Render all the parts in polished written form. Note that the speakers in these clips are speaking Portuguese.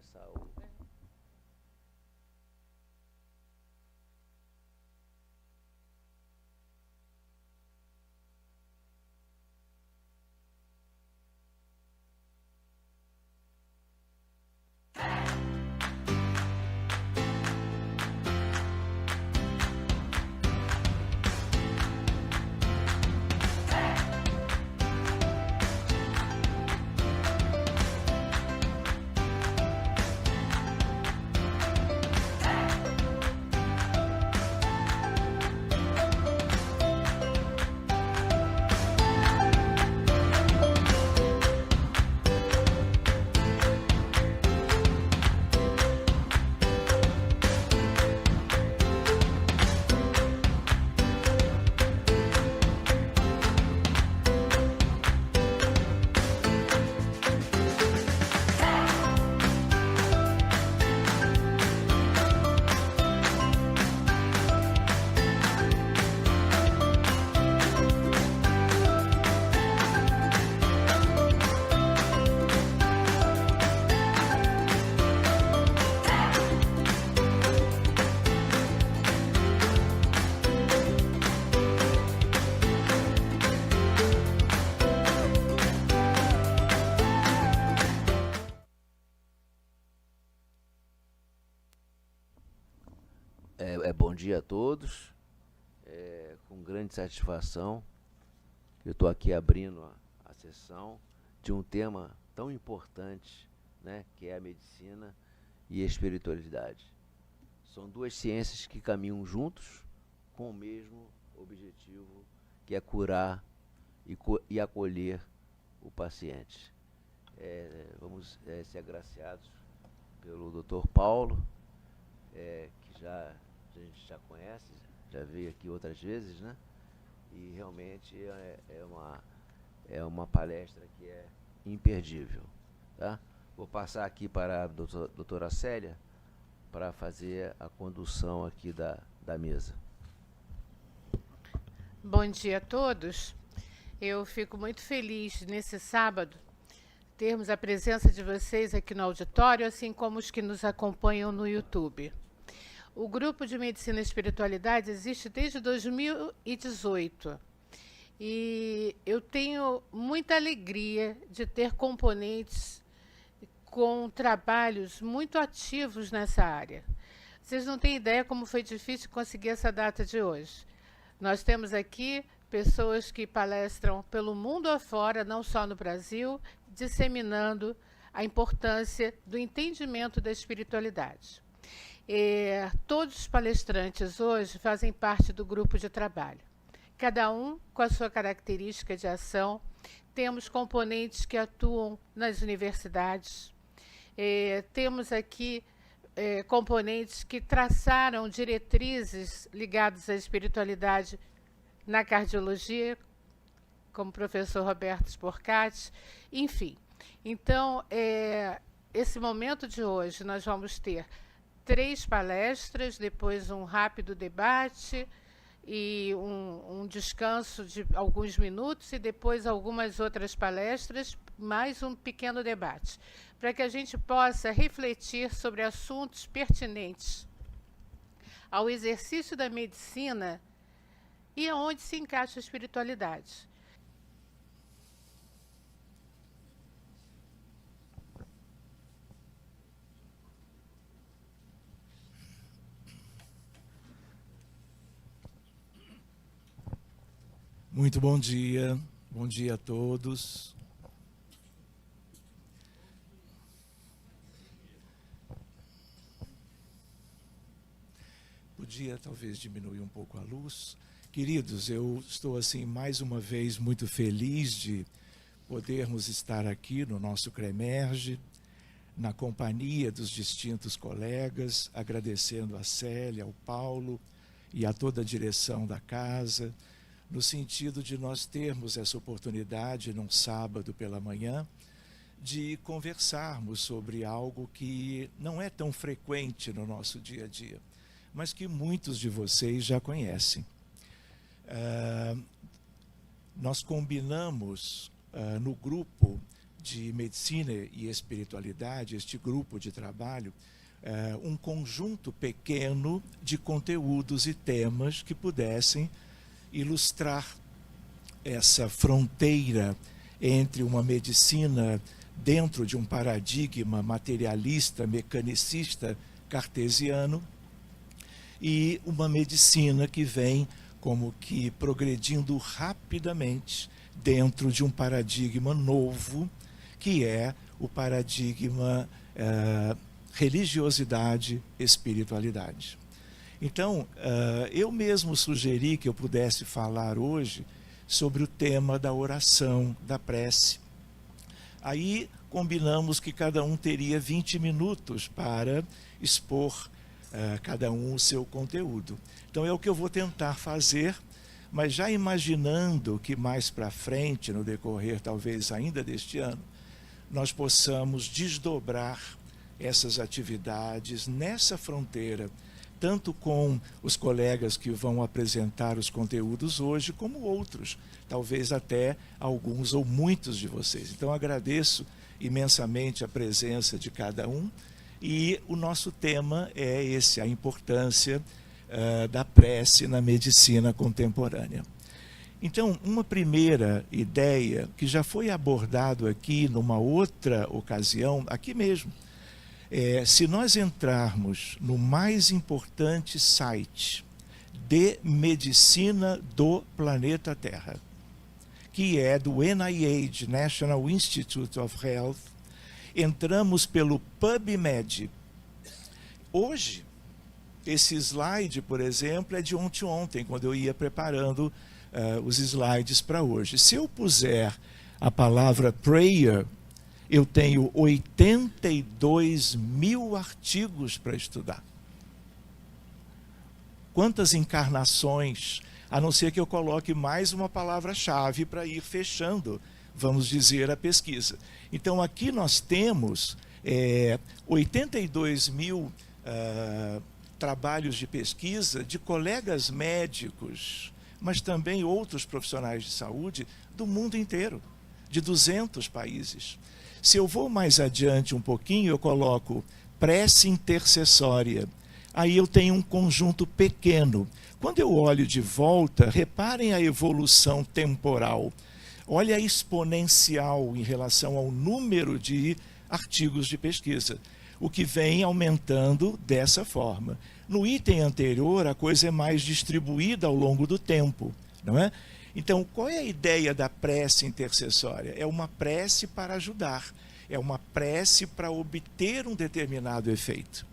começar o... Bom dia a todos. Com grande satisfação, eu estou aqui abrindo a sessão de um tema tão importante, né, que é a medicina e a espiritualidade. São duas ciências que caminham juntos com o mesmo objetivo, que é curar e acolher o paciente. Vamos ser agraciados pelo Dr. Paulo, que a gente já conhece, já veio aqui outras vezes, né? E realmente é uma palestra que é imperdível, tá? Vou passar aqui para a doutora Célia para fazer a condução aqui da mesa. Bom dia a todos. Eu fico muito feliz nesse sábado termos a presença de vocês aqui no auditório, assim como os que nos acompanham no YouTube. O Grupo de Medicina e Espiritualidade existe desde 2018 e eu tenho muita alegria de ter componentes com trabalhos muito ativos nessa área. Vocês não têm ideia como foi difícil conseguir essa data de hoje. Nós temos aqui pessoas que palestram pelo mundo afora, não só no Brasil, disseminando a importância do entendimento da espiritualidade. Todos os palestrantes hoje fazem parte do grupo de trabalho. Cada um com a sua característica de ação. Temos componentes que atuam nas universidades. Temos aqui componentes que traçaram diretrizes ligadas à espiritualidade na cardiologia, como o professor Roberto Sporcati, enfim. Então, esse momento de hoje nós vamos ter 3 palestras, depois um rápido debate e um descanso de alguns minutos e depois algumas outras palestras, mais um pequeno debate, para que a gente possa refletir sobre assuntos pertinentes ao exercício da medicina e aonde se encaixa a espiritualidade. Muito bom dia a todos. Podia talvez diminuir um pouco a luz. Queridos, eu estou assim mais uma vez muito feliz de podermos estar aqui no nosso CREMERGE, na companhia dos distintos colegas, agradecendo a Célia, ao Paulo e a toda a direção da casa, no sentido de nós termos essa oportunidade, num sábado pela manhã, de conversarmos sobre algo que não é tão frequente no nosso dia a dia, mas que muitos de vocês já conhecem. Nós combinamos no grupo de Medicina e Espiritualidade, este grupo de trabalho, um conjunto pequeno de conteúdos e temas que pudessem ilustrar essa fronteira entre uma medicina dentro de um paradigma materialista, mecanicista, cartesiano, e uma medicina que vem como que progredindo rapidamente dentro de um paradigma novo, que é o paradigma religiosidade, espiritualidade. Então, eu mesmo sugeri que eu pudesse falar hoje sobre o tema da oração, da prece. Aí combinamos que cada um teria 20 minutos para expor cada um o seu conteúdo. Então é o que eu vou tentar fazer, mas já imaginando que mais para frente, no decorrer talvez ainda deste ano, nós possamos desdobrar essas atividades nessa fronteira, tanto com os colegas que vão apresentar os conteúdos hoje, como outros, talvez até alguns ou muitos de vocês. Então agradeço imensamente a presença de cada um, e o nosso tema é esse, a importância da prece na medicina contemporânea. Então, uma primeira ideia que já foi abordado aqui numa outra ocasião, aqui mesmo, se nós entrarmos no mais importante site de medicina do planeta Terra, que é do NIH, National Institute of Health, entramos pelo PubMed. Hoje, esse slide, por exemplo, é de ontem, quando eu ia preparando os slides para hoje. Se eu puser a palavra prayer, eu tenho 82 mil artigos para estudar. Quantas encarnações, a não ser que eu coloque mais uma palavra-chave para ir fechando, vamos dizer, a pesquisa. Então, aqui nós temos 82 mil trabalhos de pesquisa de colegas médicos, mas também outros profissionais de saúde do mundo inteiro, de 200 países. Se eu vou mais adiante um pouquinho, eu coloco prece intercessória. Aí eu tenho um conjunto pequeno. Quando eu olho de volta, reparem a evolução temporal. Olha a exponencial em relação ao número de artigos de pesquisa, o que vem aumentando dessa forma. No item anterior, a coisa é mais distribuída ao longo do tempo, não é? Então, qual é a ideia da prece intercessória? É uma prece para ajudar, é uma prece para obter um determinado efeito.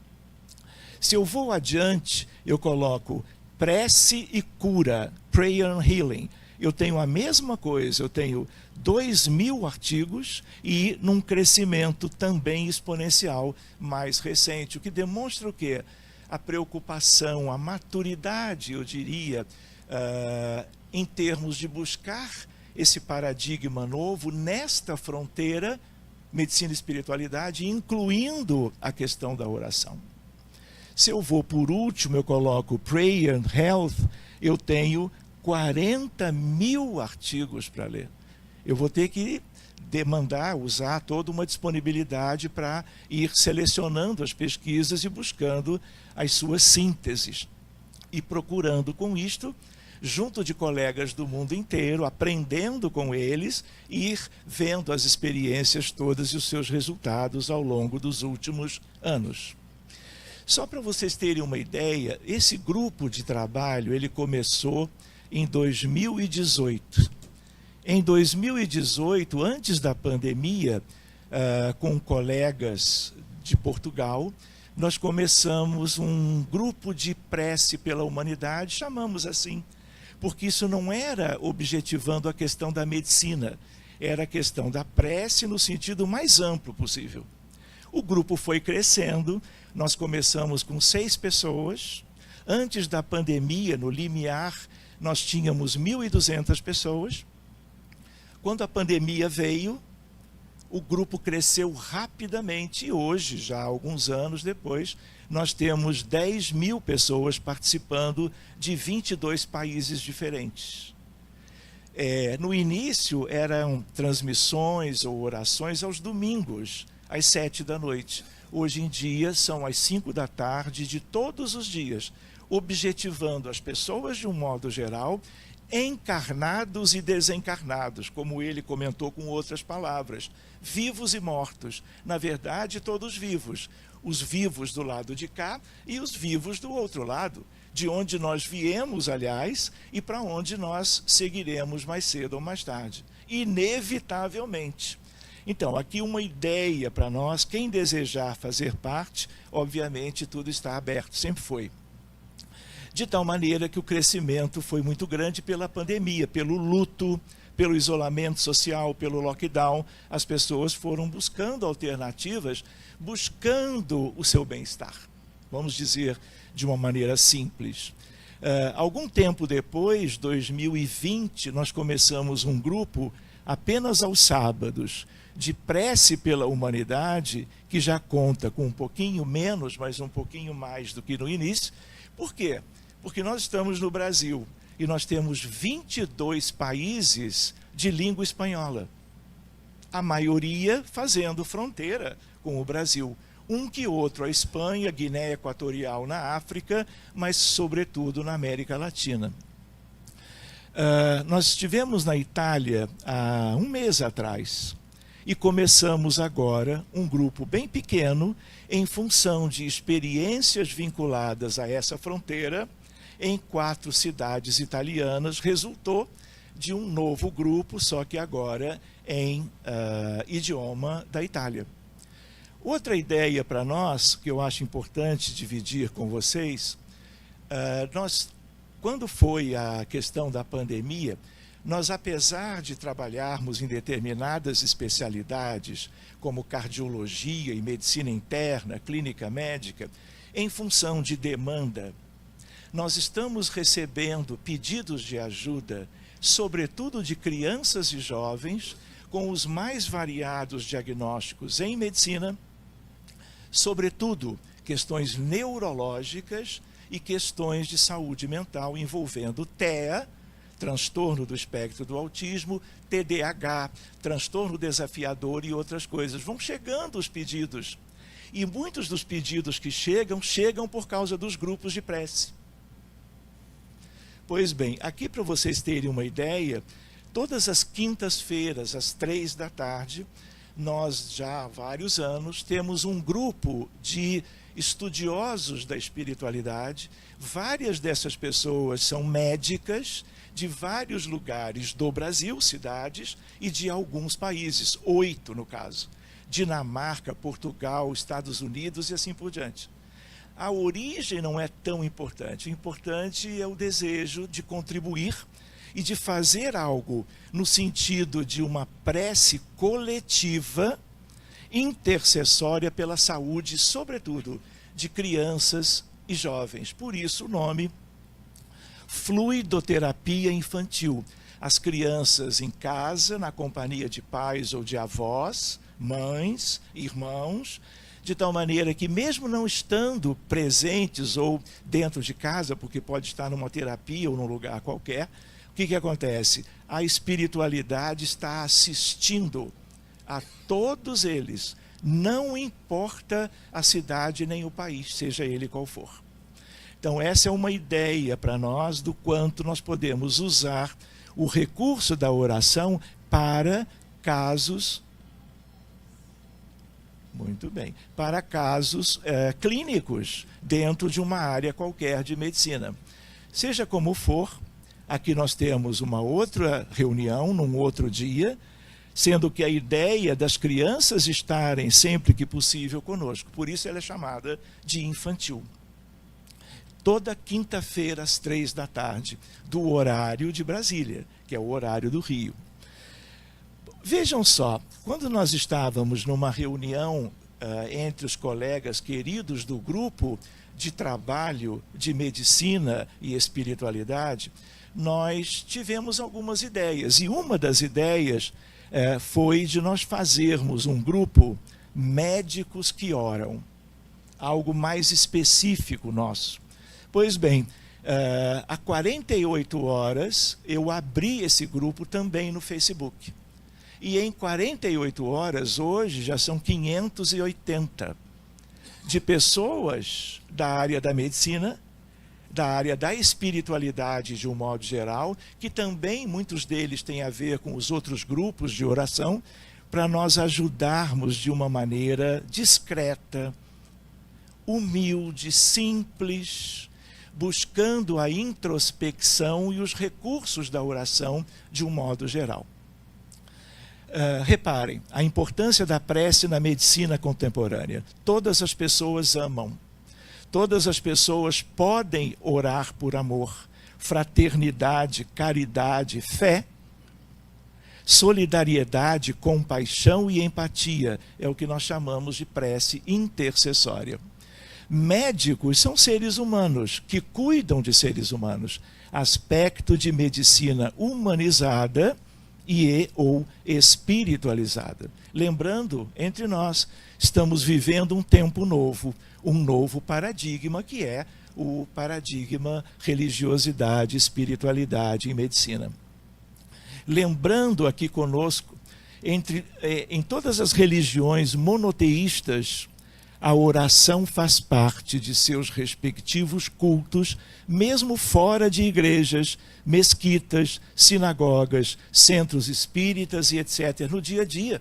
Se eu vou adiante, eu coloco prece e cura, prayer and healing. Eu tenho a mesma coisa, eu tenho 2.000 artigos e num crescimento também exponencial mais recente, o que demonstra o quê? A preocupação, a maturidade, eu diria, em termos de buscar esse paradigma novo nesta fronteira, medicina e espiritualidade, incluindo a questão da oração. Se eu vou por último, eu coloco Prayer and Health, eu tenho 40.000 artigos para ler. Eu vou ter que usar toda uma disponibilidade para ir selecionando as pesquisas e buscando as suas sínteses. E procurando com isto, junto de colegas do mundo inteiro, aprendendo com eles e ir vendo as experiências todas e os seus resultados ao longo dos últimos anos. Só para vocês terem uma ideia, esse grupo de trabalho ele começou em 2018. Em 2018, antes da pandemia, com colegas de Portugal, nós começamos um grupo de prece pela humanidade, chamamos assim, porque isso não era objetivando a questão da medicina, era a questão da prece no sentido mais amplo possível. O grupo foi crescendo, nós começamos com 6 pessoas, antes da pandemia, no limiar, nós tínhamos 1.200 pessoas. Quando a pandemia veio, o grupo cresceu rapidamente e hoje, já alguns anos depois, nós temos 10.000 pessoas participando de 22 países diferentes. No início eram transmissões ou orações aos domingos, às 7 da noite. Hoje em dia são às 5 da tarde de todos os dias, objetivando as pessoas de um modo geral, encarnados e desencarnados, como ele comentou com outras palavras, vivos e mortos, na verdade todos vivos, os vivos do lado de cá e os vivos do outro lado, de onde nós viemos, aliás, e para onde nós seguiremos mais cedo ou mais tarde, inevitavelmente. Então, aqui uma ideia para nós, quem desejar fazer parte, obviamente tudo está aberto, sempre foi. De tal maneira que o crescimento foi muito grande pela pandemia, pelo luto, pelo isolamento social, pelo lockdown. As pessoas foram buscando alternativas, buscando o seu bem-estar. Vamos dizer de uma maneira simples. Algum tempo depois, 2020, nós começamos um grupo apenas aos sábados, de prece pela humanidade, que já conta com um pouquinho menos, mas um pouquinho mais do que no início. Por quê? Porque nós estamos no Brasil e nós temos 22 países de língua espanhola. A maioria fazendo fronteira com o Brasil. Um que outro, a Espanha, Guiné Equatorial na África, mas sobretudo na América Latina. Nós estivemos na Itália há um mês atrás e começamos agora um grupo bem pequeno em função de experiências vinculadas a essa fronteira em 4 cidades italianas. Resultou de um novo grupo, só que agora em idioma da Itália. Outra ideia para nós, que eu acho importante dividir com vocês, quando foi a questão da pandemia, nós, apesar de trabalharmos em determinadas especialidades, como cardiologia e medicina interna, clínica médica, em função de demanda, nós estamos recebendo pedidos de ajuda, sobretudo de crianças e jovens, com os mais variados diagnósticos em medicina, sobretudo questões neurológicas e questões de saúde mental envolvendo TEA, transtorno do espectro do autismo, TDAH, transtorno desafiador e outras coisas. Vão chegando os pedidos. E muitos dos pedidos que chegam por causa dos grupos de prece. Pois bem, aqui para vocês terem uma ideia, todas as quintas-feiras, às 3 da tarde, nós já há vários anos temos um grupo de estudiosos da espiritualidade. Várias dessas pessoas são médicas de vários lugares do Brasil, cidades, e de alguns países, 8 no caso. Dinamarca, Portugal, Estados Unidos e assim por diante. A origem não é tão importante. O importante é o desejo de contribuir e de fazer algo no sentido de uma prece coletiva, intercessória pela saúde, sobretudo, de crianças e jovens. Por isso o nome Fluidoterapia Infantil. As crianças em casa, na companhia de pais ou de avós, mães, irmãos, de tal maneira que mesmo não estando presentes ou dentro de casa, porque pode estar numa terapia ou num lugar qualquer, o que acontece? A espiritualidade está assistindo a todos eles, não importa a cidade nem o país, seja ele qual for. Então essa é uma ideia para nós do quanto nós podemos usar o recurso da oração para casos, muito bem, para casos clínicos dentro de uma área qualquer de medicina. Seja como for, aqui nós temos uma outra reunião, num outro dia, sendo que a ideia das crianças estarem sempre que possível conosco. Por isso ela é chamada de infantil. Toda quinta-feira, às 3 da tarde, do horário de Brasília, que é o horário do Rio. Vejam só, quando nós estávamos numa reunião entre os colegas queridos do grupo de trabalho de medicina e espiritualidade, nós tivemos algumas ideias. E uma das ideias foi de nós fazermos um grupo médicos que oram, algo mais específico nosso. Pois bem, há 48 horas, eu abri esse grupo também no Facebook. E em 48 horas, hoje, já são 580 de pessoas da área da medicina, da área da espiritualidade de um modo geral, que também muitos deles têm a ver com os outros grupos de oração, para nós ajudarmos de uma maneira discreta, humilde, simples, buscando a introspecção e os recursos da oração de um modo geral. Reparem, a importância da prece na medicina contemporânea. Todas as pessoas amam. Todas as pessoas podem orar por amor, fraternidade, caridade, fé, solidariedade, compaixão e empatia. É o que nós chamamos de prece intercessória. Médicos são seres humanos que cuidam de seres humanos. Aspecto de medicina humanizada ou espiritualizada. Lembrando, entre nós, estamos vivendo um tempo novo, um novo paradigma, que é o paradigma religiosidade, espiritualidade e medicina. Lembrando aqui conosco, em todas as religiões monoteístas, a oração faz parte de seus respectivos cultos, mesmo fora de igrejas, mesquitas, sinagogas, centros espíritas e etc., no dia a dia.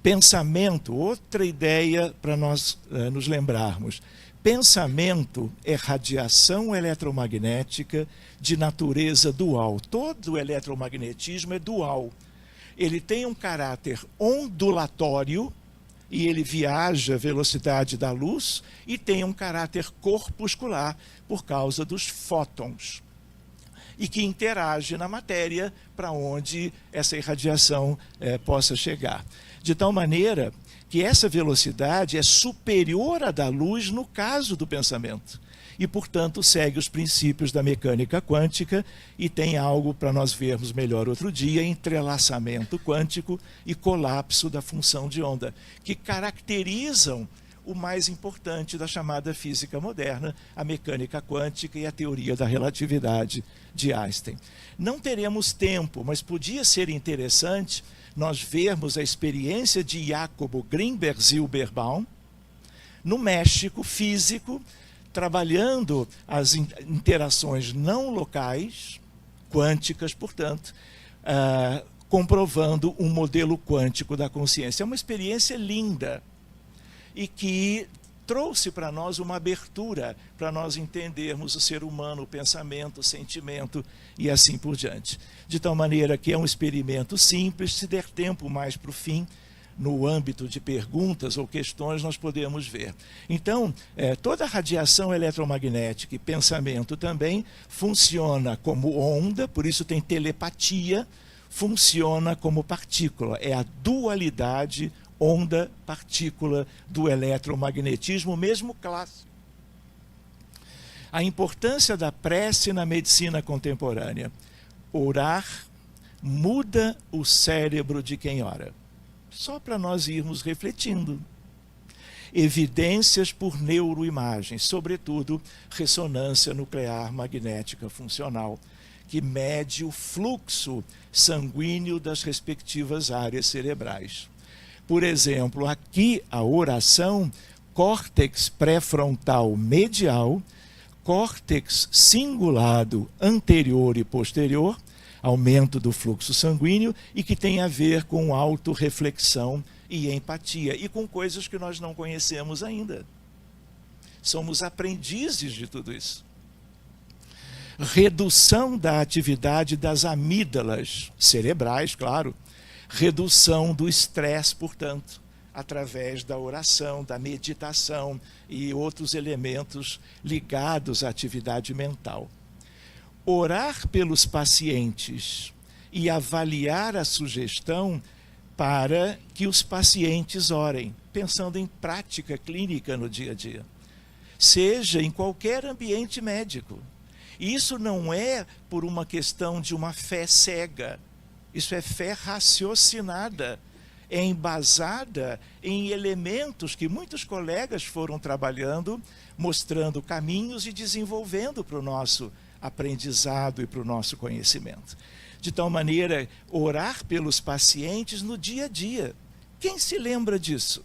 Pensamento, outra ideia para nós nos lembrarmos. Pensamento é radiação eletromagnética de natureza dual. Todo eletromagnetismo é dual. Ele tem um caráter ondulatório, e ele viaja à velocidade da luz, e tem um caráter corpuscular por causa dos fótons, e que interage na matéria para onde essa irradiação possa chegar. De tal maneira que essa velocidade é superior à da luz no caso do pensamento. E, portanto, segue os princípios da mecânica quântica, e tem algo para nós vermos melhor outro dia: entrelaçamento quântico e colapso da função de onda, que caracterizam o mais importante da chamada física moderna, a mecânica quântica e a teoria da relatividade de Einstein. Não teremos tempo, mas podia ser interessante nós vermos a experiência de Jacobo Grimberg Zilberbaum, no México, físico, trabalhando as interações não locais, quânticas, portanto, comprovando um modelo quântico da consciência. É uma experiência linda e que trouxe para nós uma abertura para nós entendermos o ser humano, o pensamento, o sentimento e assim por diante. De tal maneira que é um experimento simples. Se der tempo mais para o fim, no âmbito de perguntas ou questões, nós podemos ver. Então, toda a radiação eletromagnética e pensamento também funciona como onda, por isso tem telepatia, funciona como partícula. É a dualidade onda-partícula do eletromagnetismo, mesmo clássico. A importância da prece na medicina contemporânea. Orar muda o cérebro de quem ora. Só para nós irmos refletindo. Evidências por neuroimagens, sobretudo ressonância nuclear magnética funcional, que mede o fluxo sanguíneo das respectivas áreas cerebrais. Por exemplo, aqui a oração, córtex pré-frontal medial, córtex cingulado anterior e posterior, aumento do fluxo sanguíneo, e que tem a ver com autorreflexão e empatia, e com coisas que nós não conhecemos ainda. Somos aprendizes de tudo isso. Redução da atividade das amígdalas cerebrais, claro. Redução do estresse, portanto, através da oração, da meditação e outros elementos ligados à atividade mental. Orar pelos pacientes e avaliar a sugestão para que os pacientes orem, pensando em prática clínica no dia a dia, seja em qualquer ambiente médico. Isso não é por uma questão de uma fé cega, isso é fé raciocinada. é embasada em elementos que muitos colegas foram trabalhando, mostrando caminhos e desenvolvendo para o nosso aprendizado e para o nosso conhecimento. De tal maneira, orar pelos pacientes no dia a dia. Quem se lembra disso?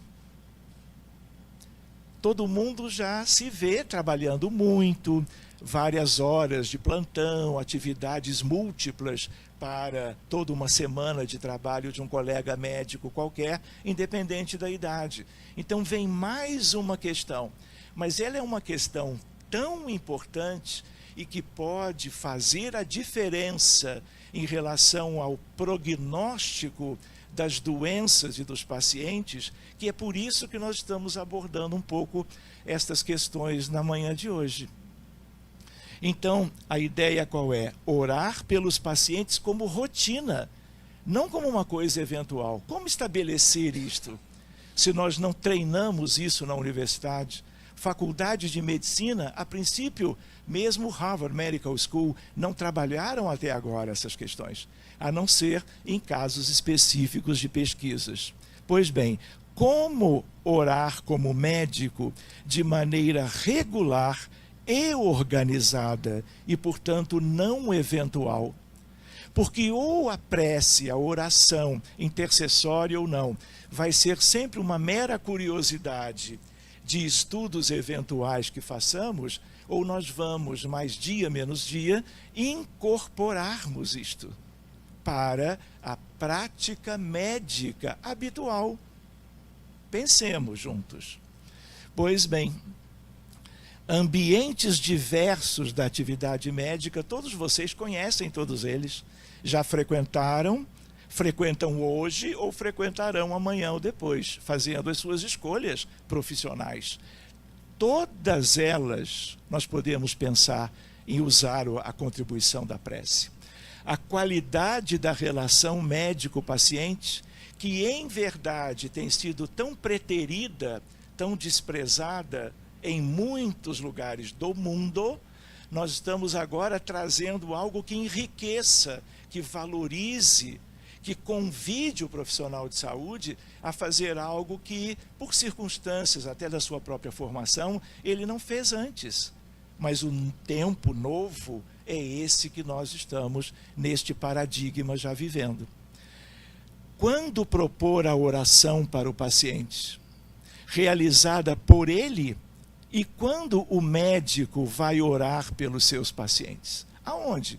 Todo mundo já se vê trabalhando muito, várias horas de plantão, atividades múltiplas para toda uma semana de trabalho de um colega médico qualquer, independente da idade. Então vem mais uma questão, mas ela é uma questão tão importante e que pode fazer a diferença em relação ao prognóstico das doenças e dos pacientes, que é por isso que nós estamos abordando um pouco estas questões na manhã de hoje. Então, a ideia qual é? Orar pelos pacientes como rotina, não como uma coisa eventual. Como estabelecer isto? Se nós não treinamos isso na universidade, faculdades de medicina, a princípio, mesmo Harvard Medical School, não trabalharam até agora essas questões, a não ser em casos específicos de pesquisas. Pois bem, como orar como médico de maneira regular e organizada e, portanto, não eventual? Porque ou a prece, a oração, intercessória ou não, vai ser sempre uma mera curiosidade de estudos eventuais que façamos, ou nós vamos, mais dia menos dia, incorporarmos isto para a prática médica habitual. Pensemos juntos. Pois bem, ambientes diversos da atividade médica, todos vocês conhecem todos eles, já frequentaram, frequentam hoje ou frequentarão amanhã ou depois, fazendo as suas escolhas profissionais. Todas elas nós podemos pensar em usar a contribuição da prece. A qualidade da relação médico-paciente, que em verdade tem sido tão preterida, tão desprezada em muitos lugares do mundo, nós estamos agora trazendo algo que enriqueça, que valorize, que convide o profissional de saúde a fazer algo que, por circunstâncias até da sua própria formação, ele não fez antes. Mas o tempo novo é esse que nós estamos, neste paradigma, já vivendo. Quando propor a oração para o paciente, realizada por ele, e quando o médico vai orar pelos seus pacientes? Aonde?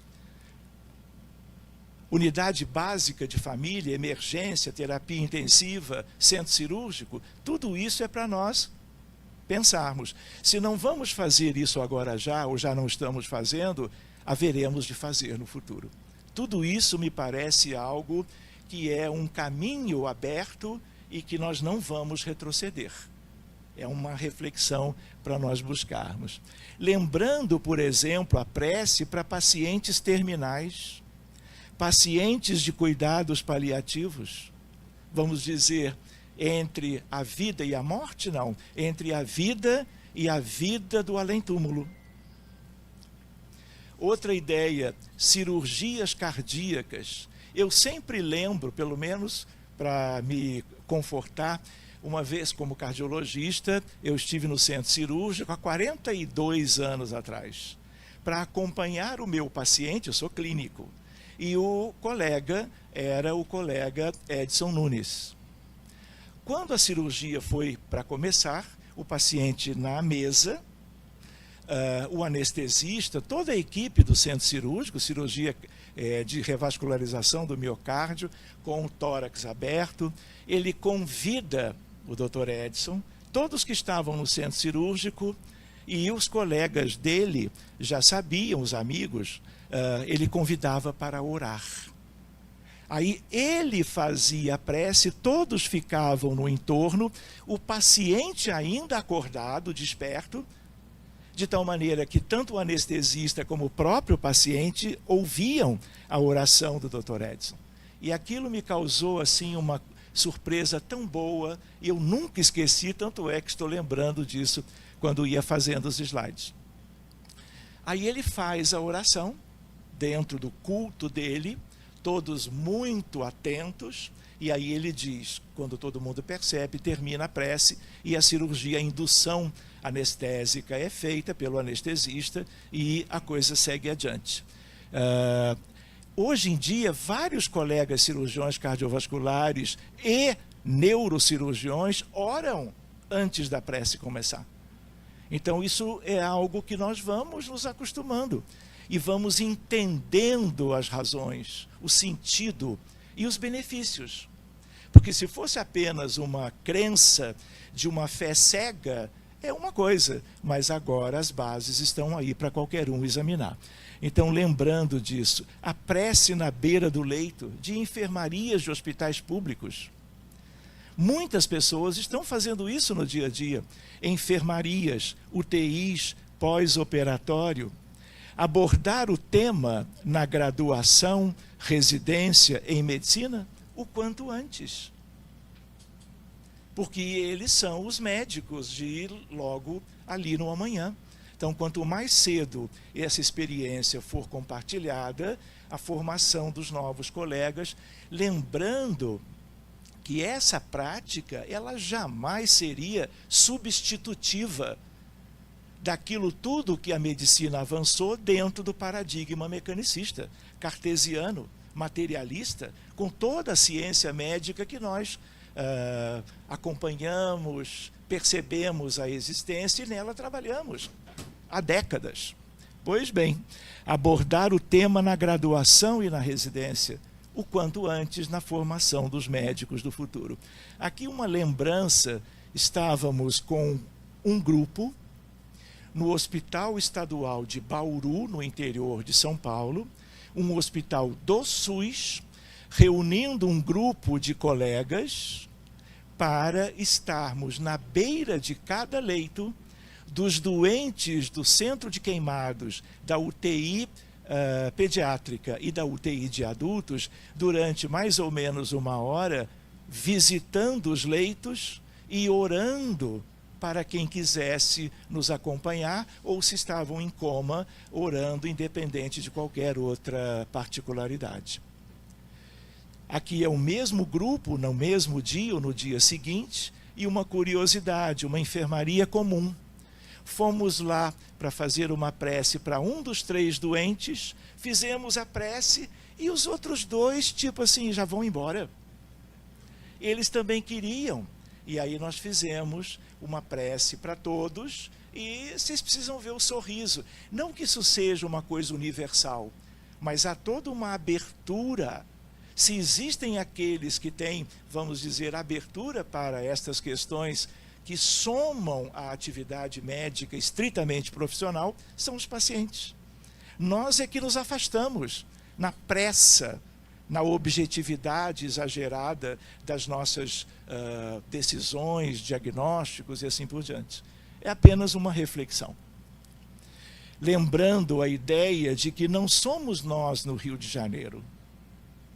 Unidade básica de família, emergência, terapia intensiva, centro cirúrgico, tudo isso é para nós pensarmos. Se não vamos fazer isso agora já, ou já não estamos fazendo, haveremos de fazer no futuro. Tudo isso me parece algo que é um caminho aberto e que nós não vamos retroceder. É uma reflexão para nós buscarmos. Lembrando, por exemplo, a prece para pacientes terminais, pacientes de cuidados paliativos, vamos dizer, entre a vida e a morte? Não, entre a vida e a vida do além-túmulo. Outra ideia, cirurgias cardíacas. Eu sempre lembro, pelo menos para me confortar, uma vez como cardiologista, eu estive no centro cirúrgico há 42 anos atrás, para acompanhar o meu paciente, eu sou clínico, e o colega era o colega Edson Nunes. Quando a cirurgia foi para começar, o paciente na mesa, o anestesista, toda a equipe do centro cirúrgico, cirurgia de revascularização do miocárdio, com o tórax aberto, ele convida o Dr. Edson, todos que estavam no centro cirúrgico, e os colegas dele já sabiam, os amigos, ele convidava para orar. Aí ele fazia a prece, todos ficavam no entorno, o paciente ainda acordado, desperto, de tal maneira que tanto o anestesista como o próprio paciente ouviam a oração do Dr. Edson. E aquilo me causou assim uma surpresa tão boa, e eu nunca esqueci, tanto é que estou lembrando disso quando ia fazendo os slides. Aí ele faz a oração, dentro do culto dele, todos muito atentos, E aí ele diz, quando todo mundo percebe, termina a prece e a cirurgia, a indução anestésica é feita pelo anestesista e a coisa segue adiante. Hoje em dia, vários colegas cirurgiões cardiovasculares e neurocirurgiões oram antes da prece começar. Então isso é algo que nós vamos nos acostumando e vamos entendendo as razões, o sentido e os benefícios. Porque se fosse apenas uma crença de uma fé cega, é uma coisa, mas agora as bases estão aí para qualquer um examinar. Então, lembrando disso, a prece na beira do leito de enfermarias de hospitais públicos. Muitas pessoas estão fazendo isso no dia a dia. Enfermarias, UTIs, pós-operatório. Abordar o tema na graduação, residência em medicina, o quanto antes. Porque eles são os médicos de ir logo ali no amanhã. Então, quanto mais cedo essa experiência for compartilhada, a formação dos novos colegas, lembrando que essa prática, ela jamais seria substitutiva daquilo tudo que a medicina avançou dentro do paradigma mecanicista, cartesiano, materialista, com toda a ciência médica que nós acompanhamos, percebemos a existência e nela trabalhamos há décadas. Pois bem, abordar o tema na graduação e na residência, o quanto antes na formação dos médicos do futuro. Aqui uma lembrança, estávamos com um grupo no Hospital Estadual de Bauru, no interior de São Paulo, um hospital do SUS, reunindo um grupo de colegas para estarmos na beira de cada leito dos doentes do centro de queimados, da UTI pediátrica e da UTI de adultos, durante mais ou menos 1 hora, visitando os leitos e orando para quem quisesse nos acompanhar, ou se estavam em coma, orando independente de qualquer outra particularidade. Aqui é o mesmo grupo, no mesmo dia ou no dia seguinte, e uma curiosidade, uma enfermaria comum. Fomos lá para fazer uma prece para um dos 3 doentes, fizemos a prece e os outros 2, tipo assim, já vão embora. Eles também queriam. E aí nós fizemos uma prece para todos e vocês precisam ver o sorriso. Não que isso seja uma coisa universal, mas há toda uma abertura. Se existem aqueles que têm, vamos dizer, abertura para estas questões que somam a atividade médica estritamente profissional, são os pacientes. Nós é que nos afastamos na pressa, na objetividade exagerada das nossas decisões, diagnósticos e assim por diante. É apenas uma reflexão. Lembrando a ideia de que não somos nós no Rio de Janeiro,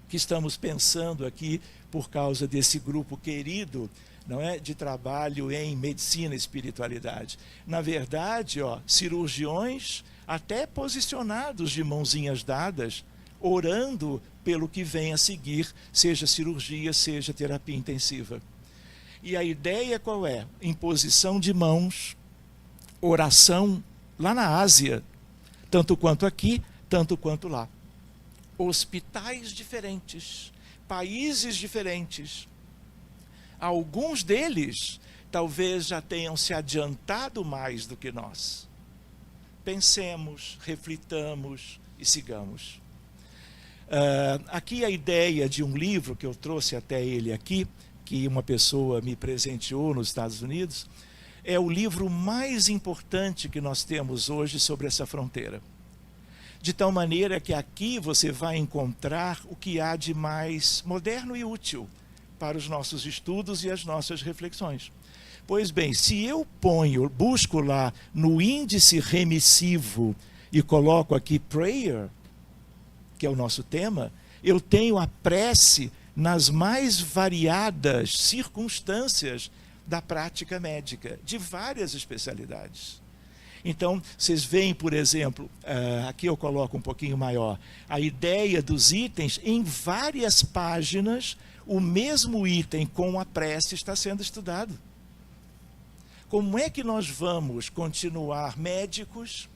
que estamos pensando aqui por causa desse grupo querido, não é, de trabalho em medicina e espiritualidade. Na verdade, cirurgiões até posicionados de mãozinhas dadas, orando pelo que vem a seguir, seja cirurgia, seja terapia intensiva. E a ideia qual é? Imposição de mãos, oração lá na Ásia, tanto quanto aqui, tanto quanto lá. Hospitais diferentes, países diferentes. Alguns deles talvez já tenham se adiantado mais do que nós. Pensemos, reflitamos e sigamos. Aqui a ideia de um livro que eu trouxe até ele aqui, que uma pessoa me presenteou nos Estados Unidos, é o livro mais importante que nós temos hoje sobre essa fronteira. De tal maneira que aqui você vai encontrar o que há de mais moderno e útil para os nossos estudos e as nossas reflexões. Pois bem, se eu busco lá no índice remissivo e coloco aqui prayer, que é o nosso tema, eu tenho a prece nas mais variadas circunstâncias da prática médica, de várias especialidades. Então, vocês veem, por exemplo, aqui eu coloco um pouquinho maior, a ideia dos itens em várias páginas, o mesmo item com a prece está sendo estudado. Como é que nós vamos continuar médicos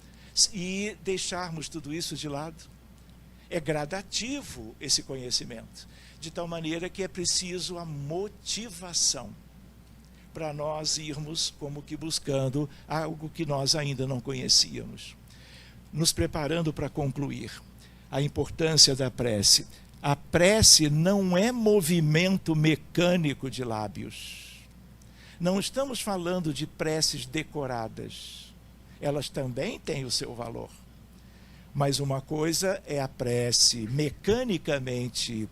e deixarmos tudo isso de lado? É gradativo esse conhecimento, de tal maneira que é preciso a motivação para nós irmos como que buscando algo que nós ainda não conhecíamos. Nos preparando para concluir, a importância da prece. A prece não é movimento mecânico de lábios. Não estamos falando de preces decoradas. Elas também têm o seu valor. Mas uma coisa é a prece mecanicamente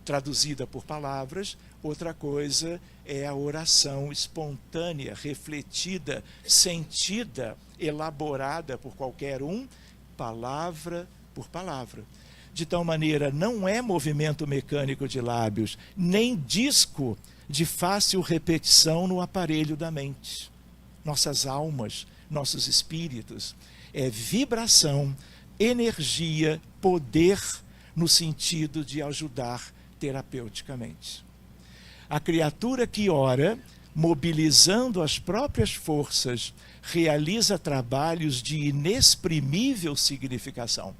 traduzida por palavras, outra coisa é a oração espontânea, refletida, sentida, elaborada por qualquer um, palavra por palavra. De tal maneira, não é movimento mecânico de lábios, nem disco de fácil repetição no aparelho da mente. Nossas almas, nossos espíritos, é vibração, energia, poder, no sentido de ajudar terapeuticamente. A criatura que ora, mobilizando as próprias forças, realiza trabalhos de inexprimível significação.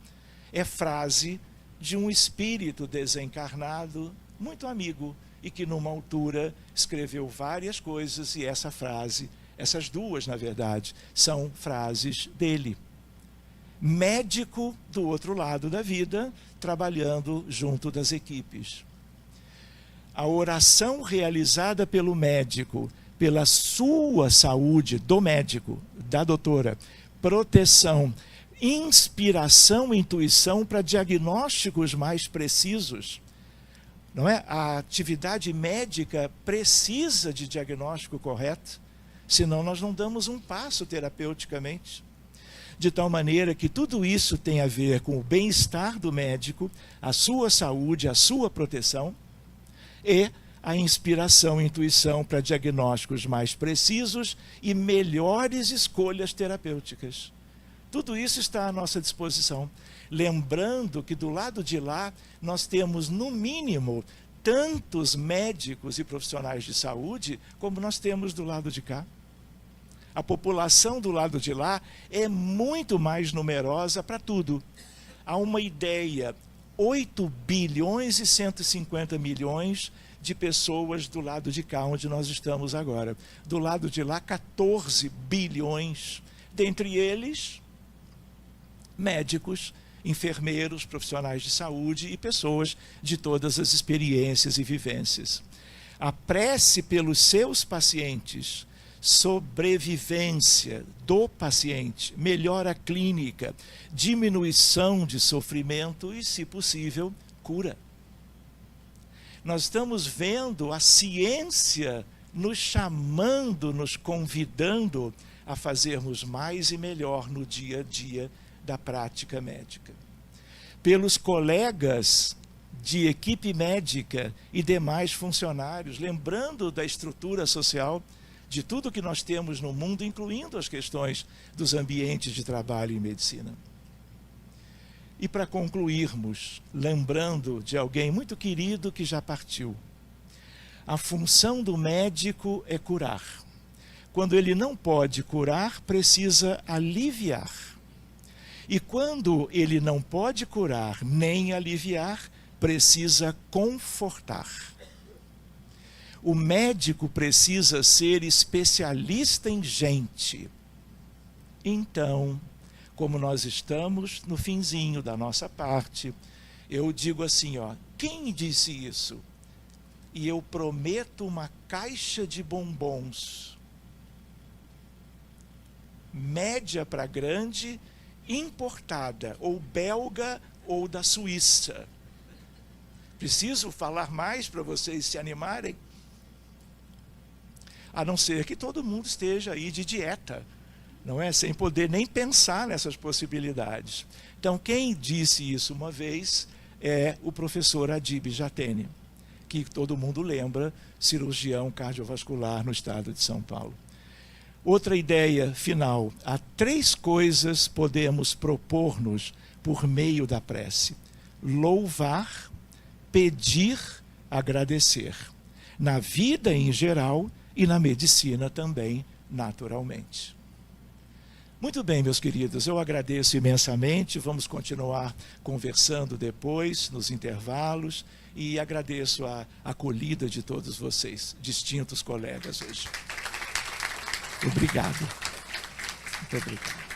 É frase de um espírito desencarnado, muito amigo, e que numa altura escreveu várias coisas, e essa frase, essas duas, na verdade, são frases dele. Médico do outro lado da vida, trabalhando junto das equipes. A oração realizada pelo médico, pela sua saúde, do médico, da doutora, proteção, inspiração e intuição para diagnósticos mais precisos. Não é? A atividade médica precisa de diagnóstico correto, senão nós não damos um passo terapeuticamente. De tal maneira que tudo isso tem a ver com o bem-estar do médico, a sua saúde, a sua proteção, e a inspiração e intuição para diagnósticos mais precisos e melhores escolhas terapêuticas. Tudo isso está à nossa disposição. Lembrando que do lado de lá nós temos, no mínimo, tantos médicos e profissionais de saúde como nós temos do lado de cá. A população do lado de lá é muito mais numerosa para tudo. Há uma ideia, 8 bilhões e 150 milhões de pessoas do lado de cá, onde nós estamos agora. Do lado de lá, 14 bilhões. Dentre eles, médicos, enfermeiros, profissionais de saúde e pessoas de todas as experiências e vivências. A prece pelos seus pacientes, sobrevivência do paciente, melhora clínica, diminuição de sofrimento e, se possível, cura. Nós estamos vendo a ciência nos chamando, nos convidando a fazermos mais e melhor no dia a dia da prática médica. Pelos colegas de equipe médica e demais funcionários, lembrando da estrutura social, de tudo que nós temos no mundo, incluindo as questões dos ambientes de trabalho em medicina. E para concluirmos, lembrando de alguém muito querido que já partiu, a função do médico é curar. Quando ele não pode curar, precisa aliviar. E quando ele não pode curar nem aliviar, precisa confortar. O médico precisa ser especialista em gente. Então, como nós estamos no finzinho da nossa parte, eu digo assim, ó, quem disse isso? E eu prometo uma caixa de bombons, média para grande, importada, ou belga ou da Suíça. Preciso falar mais para vocês se animarem? A não ser que todo mundo esteja aí de dieta, não é? Sem poder nem pensar nessas possibilidades. Então, quem disse isso uma vez é o professor Adib Jatene, que todo mundo lembra, cirurgião cardiovascular no estado de São Paulo. Outra ideia final, há 3 coisas podemos propor-nos por meio da prece: louvar, pedir agradecer, na vida em geral e na medicina também, naturalmente. Muito bem, meus queridos, eu agradeço imensamente, vamos continuar conversando depois, nos intervalos, e agradeço a acolhida de todos vocês, distintos colegas hoje. Obrigado. Muito obrigado.